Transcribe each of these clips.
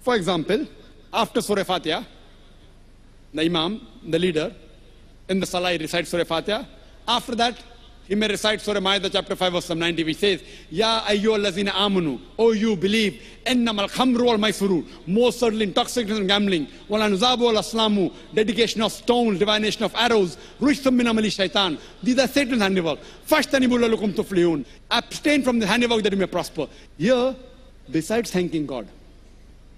For example, after Surah Fatiha, the Imam, the leader, in the Salah he recites Surah Fatiha. After that, he may recite Surah Ma'idah chapter 5 verse 90, which says, Ya ayyuhallazina amanu, O you believe, ennamal khamru wal maisuru, most certainly intoxication and gambling, wal anzabu wal aslamu, dedication of stones, divination of arrows, rushtum min amali shaitan. These are Satan's handiwork. Fashtanibu lalukum tuflihun. Abstain from the handiwork that you may prosper. Here, besides thanking God,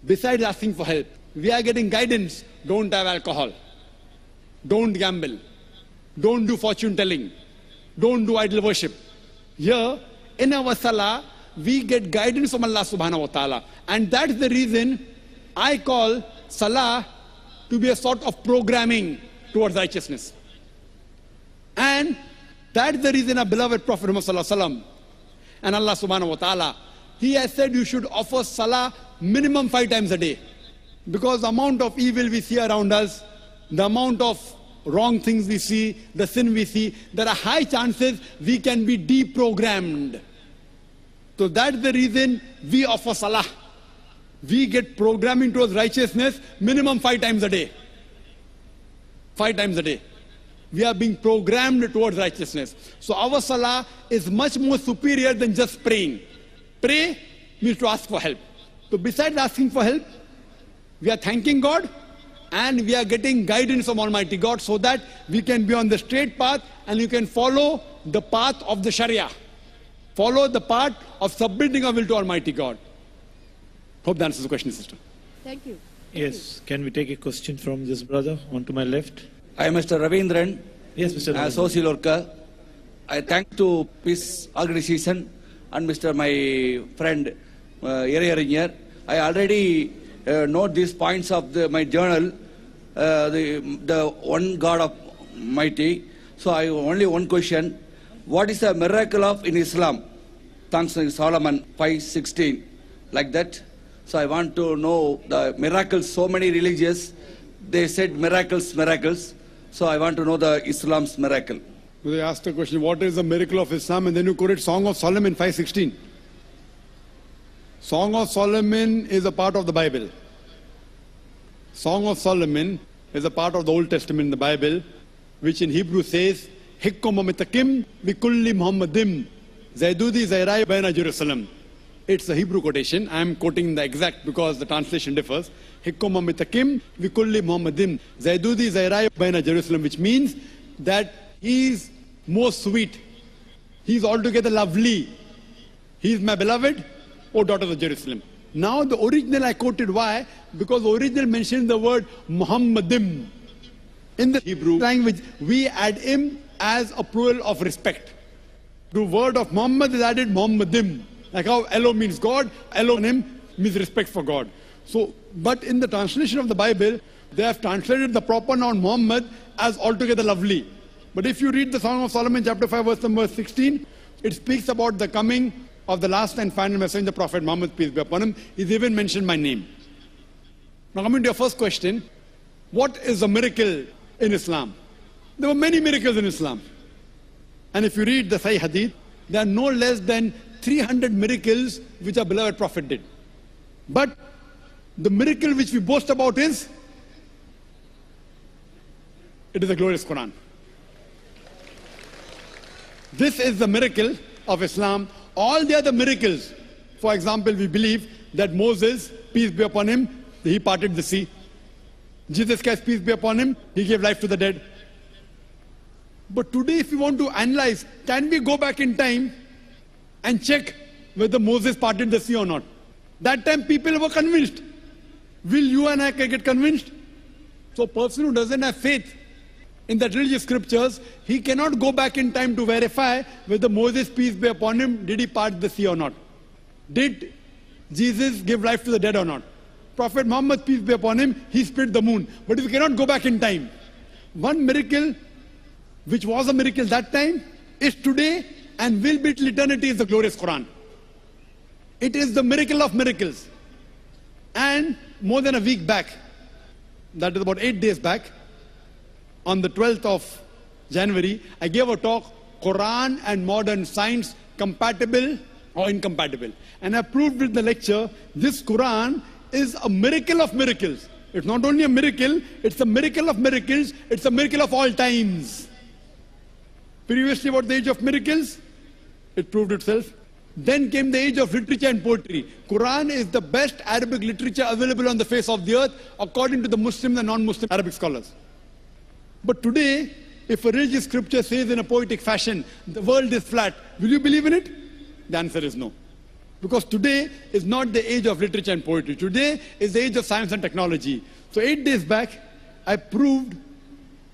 besides asking for help, we are getting guidance. Don't have alcohol. Don't gamble. Don't do fortune telling. Don't do idol worship. Here, in our salah, we get guidance from Allah subhanahu wa ta'ala. And that's the reason I call salah to be a sort of programming towards righteousness. And that's the reason our beloved Prophet Muhammad sallallahu alaihi wasallam and Allah subhanahu wa ta'ala, he has said you should offer salah minimum 5 times a day. Because the amount of evil we see around us, the amount of wrong things we see, the sin we see, there are high chances we can be deprogrammed. So that's the reason we offer salah. We get programming towards righteousness minimum 5 times a day. 5 times a day. We are being programmed towards righteousness. So our salah is much more superior than just praying. Pray means to ask for help. So besides asking for help, we are thanking God, and we are getting guidance from Almighty God so that we can be on the straight path and you can follow the path of the Sharia. Follow the path of submitting our will to Almighty God. Hope that answers the question, sister. Thank you. Yes, can we take a question from this brother on to my left? I am Mr. Ravindran. Yes, Mr. Ravindran. Social worker. I thank to Peace Organization and Mr. my friend Eringer. I already note these points of my journal, the one God of Mighty. So I only one question. What is the miracle of in Islam? Thanks to Solomon 5:16, like that. So I want to know the miracles. So many religious, they said miracles, miracles. So I want to know the Islam's miracle. They asked the question, what is the miracle of Islam? And then you quoted Song of Solomon 5:16. Song of Solomon is a part of the Bible. Song of Solomon is a part of the Old Testament in the Bible, which in Hebrew says, Hikkum mitakim bikulli Muhammadim Zaidudi Zairai Baina Jerusalem. It's a Hebrew quotation. I am quoting the exact because the translation differs. Hikkum mitakim bikulli Muhammadim Zaidudi Zairai Baina Jerusalem, which means that he is most sweet. He is altogether lovely. He is my beloved, O daughters of Jerusalem. Now the original I quoted, why? Because the original mentions the word Muhammadim. In the Hebrew language, we add him as a plural of respect. The word of Muhammad is added Muhammadim. Like how Elo means God, Elohim means respect for God. So, but in the translation of the Bible, they have translated the proper noun Muhammad as altogether lovely. But if you read the Song of Solomon chapter 5 verse number 16, it speaks about the coming of the last and final messenger, Prophet Muhammad, peace be upon him. He's even mentioned my name. Now coming to your first question, what is a miracle in Islam? There were many miracles in Islam. And if you read the Sahih Hadith, there are no less than 300 miracles which our beloved Prophet did. But the miracle which we boast about is, it is the glorious Quran. This is the miracle of Islam. All the other miracles, for example, we believe that Moses, peace be upon him, he parted the sea. Jesus Christ, peace be upon him, he gave life to the dead. But today, if we want to analyze, can we go back in time and check whether Moses parted the sea or not? That time people were convinced. Will you and I get convinced? So a person who doesn't have faith in the religious scriptures, he cannot go back in time to verify whether Moses, peace be upon him, did he part the sea or not? Did Jesus give life to the dead or not? Prophet Muhammad, peace be upon him, he split the moon. But if you cannot go back in time, one miracle which was a miracle that time is today and will be till eternity is the glorious Quran. It is the miracle of miracles. And more than a week back, that is about 8 days back, on the 12th of January, I gave a talk, Quran and modern science, compatible or incompatible. And I proved with the lecture, this Quran is a miracle of miracles. It's not only a miracle, it's a miracle of miracles. It's a miracle of all times. Previously, what the age of miracles? It proved itself. Then came the age of literature and poetry. Quran is the best Arabic literature available on the face of the earth, according to the Muslim and non-Muslim Arabic scholars. But today, if a religious scripture says in a poetic fashion, the world is flat, will you believe in it? The answer is no. Because today is not the age of literature and poetry. Today is the age of science and technology. So 8 days back, I proved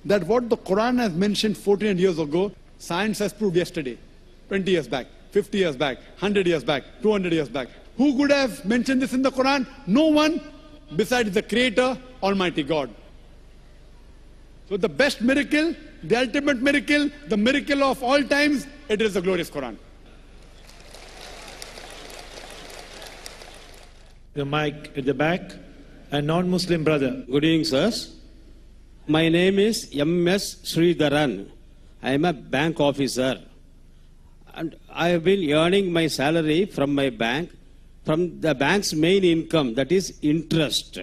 that what the Quran has mentioned 14 years ago, science has proved yesterday, 20 years back, 50 years back, 100 years back, 200 years back. Who could have mentioned this in the Quran? No one besides the Creator, Almighty God. So the best miracle, the ultimate miracle, the miracle of all times, it is the glorious Quran. The mic at the back. A non-Muslim brother. Good evening, sirs. My name is M.S. Sridharan. I am a bank officer. And I have been earning my salary from my bank, from the bank's main income, that is interest.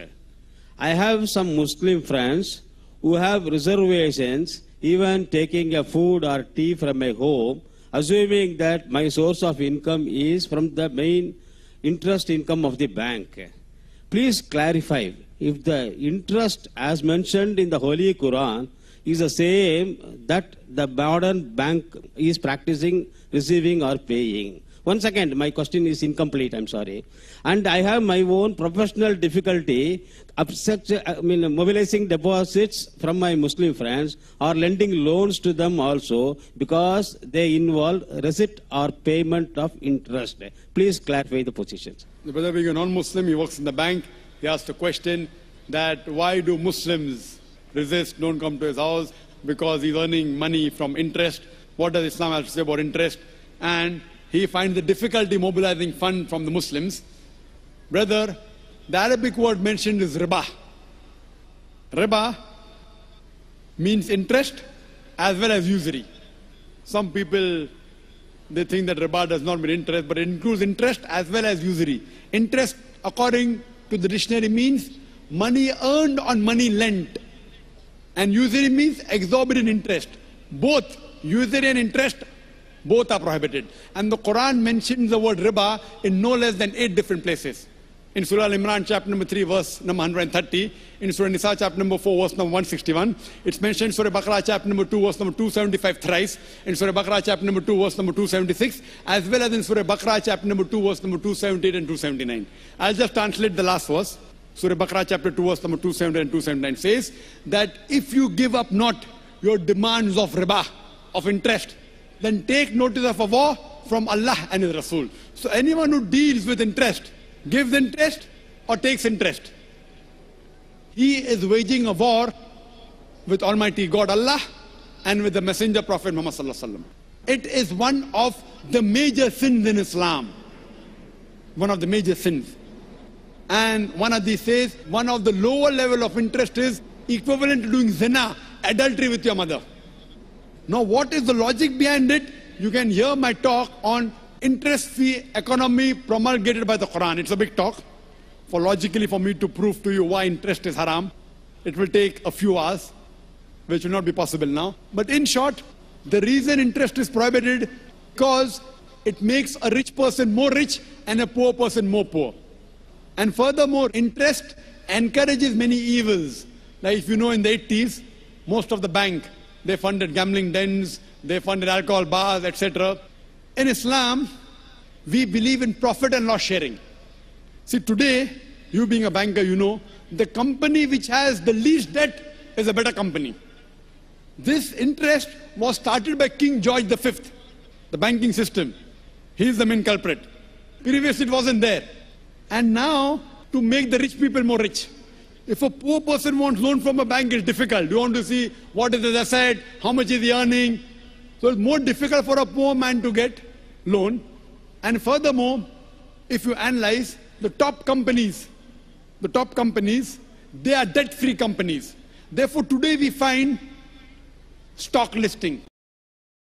I have some Muslim friends who have reservations, even taking a food or tea from my home, assuming that my source of income is from the main interest income of the bank. Please clarify if the interest as mentioned in the Holy Quran is the same that the modern bank is practicing, receiving or paying. One second, my question is incomplete, I'm sorry. And I have my own professional difficulty mobilizing deposits from my Muslim friends or lending loans to them also because they involve receipt or payment of interest. Please clarify the positions. The brother being a non-Muslim, he works in the bank. He asked a question that why do Muslims resist, don't come to his house? Because he's earning money from interest. What does Islam have to say about interest? And he finds the difficulty mobilizing fund from the Muslims. Brother, the Arabic word mentioned is riba. Riba means interest as well as usury. Some people, they think that riba does not mean interest, but it includes interest as well as usury. Interest, according to the dictionary, means money earned on money lent. And usury means exorbitant interest. Both usury and interest, both are prohibited. And the Quran mentions the word riba in no less than 8 different places. In Surah Al-Imran, chapter number 3, verse number 130. In Surah Nisa, chapter number 4, verse number 161. It's mentioned in Surah Baqarah, chapter number 2, verse number 275 thrice. In Surah Baqarah, chapter number 2, verse number 276. As well as in Surah Baqarah, chapter number 2, verse number 278 and 279. I'll just translate the last verse. Surah Baqarah, chapter 2, verse number 278 and 279 says that if you give up not your demands of riba, of interest, then take notice of a war from Allah and His Rasul. So anyone who deals with interest, gives interest or takes interest, he is waging a war with Almighty God Allah and with the Messenger Prophet Muhammad Sallallahu Alaihi Wasallam. It is one of the major sins in Islam. One of the major sins. And one of these says, one of the lower level of interest is equivalent to doing zina, adultery with your mother. Now what is the logic behind it? You can hear my talk on interest-free economy promulgated by the Quran. It's a big talk. Logically for me to prove to you why interest is haram, it will take a few hours, which will not be possible now. But in short, the reason interest is prohibited because it makes a rich person more rich and a poor person more poor. And furthermore, interest encourages many evils. Like if you know in the 80s, most of the bank, they funded gambling dens, they funded alcohol bars, etc. In Islam, we believe in profit and loss sharing. See, today, you being a banker, you know, the company which has the least debt is a better company. This interest was started by King George V, the banking system. He is the main culprit. Previously, it wasn't there. And now, to make the rich people more rich. If a poor person wants loan from a bank, it's difficult. You want to see what is his asset, how much is he earning. So it's more difficult for a poor man to get loan. And furthermore, if you analyze the top companies, they are debt-free companies. Therefore, today we find stock listing.